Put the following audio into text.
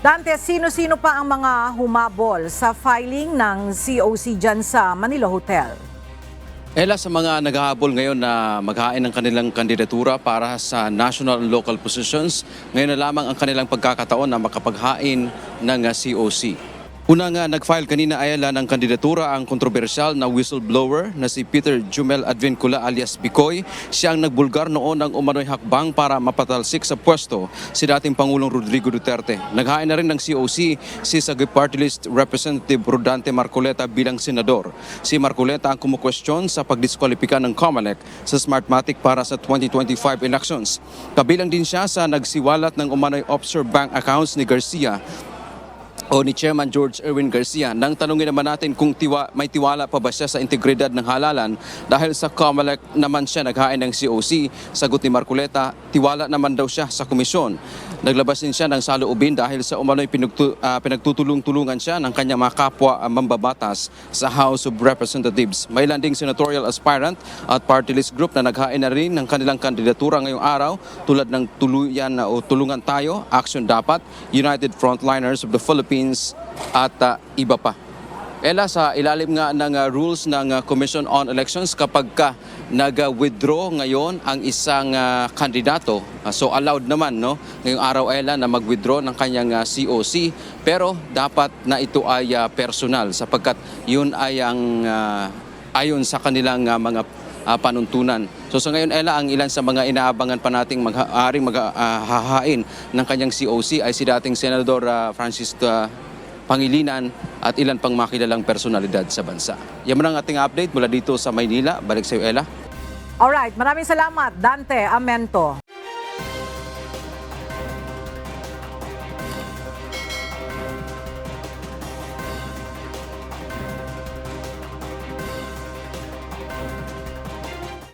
Dante, sino-sino pa ang mga humabol sa filing ng COC dyan sa Manila Hotel? Ela, sa mga naghahabol ngayon na maghain ng kanilang kandidatura para sa national and local positions, ngayon na lamang ang kanilang pagkakataon na makapaghain ng COC. Una nga nag-file kanina Ayala ng kandidatura ang kontrobersyal na whistleblower na si Peter Jumel Advincula alias Bicoy. Siya ang nagbulgar noon ng umano'y hakbang para mapatalsik sa pwesto si dating Pangulong Rodrigo Duterte. Naghain na rin ng COC si Sagip Party List Representative Rodante Marcoleta bilang senador. Si Marcoleta ang kumukwestiyon sa pagdiskwalipika ng COMELEC sa Smartmatic para sa 2025 elections. Kabilang din siya sa nagsiwalat ng umano'y offshore bank accounts ni Garcia o ni Chairman George Erwin Garcia. Nang tanungin naman natin kung may tiwala pa ba siya sa integridad ng halalan dahil sa COMELEC naman siya naghain ng COC, sagot ni Marcoleta, tiwala naman daw siya sa komisyon. Naglabas din siya ng saloobin dahil sa umano'y pinagtutulong-tulungan siya ng kanyang mga kapwa mambabatas sa House of Representatives. May ilan ding senatorial aspirant at party list group na naghain na rin ng kanilang kandidatura ngayong araw tulad ng Tuluyan o Tulungan Tayo, Action Dapat, United Frontliners of the Philippines at iba pa. Ela, sa ilalim nga ng rules ng Commission on Elections, kapag nag-withdraw ngayon ang isang kandidato, so allowed naman ngayong araw Ela na mag-withdraw ng kanyang COC, pero dapat na ito ay personal sapagkat yun ay ang ayon sa kanilang mga panuntunan. So sa ngayon Ela, ang ilan sa mga inaabangan pa nating hahain ng kanyang COC ay si dating Senador Francis Pangilinan at ilan pang makilalang personalidad sa bansa. Yan ang ating update mula dito sa Maynila. Balik sa iyo, Ella. Alright, maraming salamat, Dante Amento.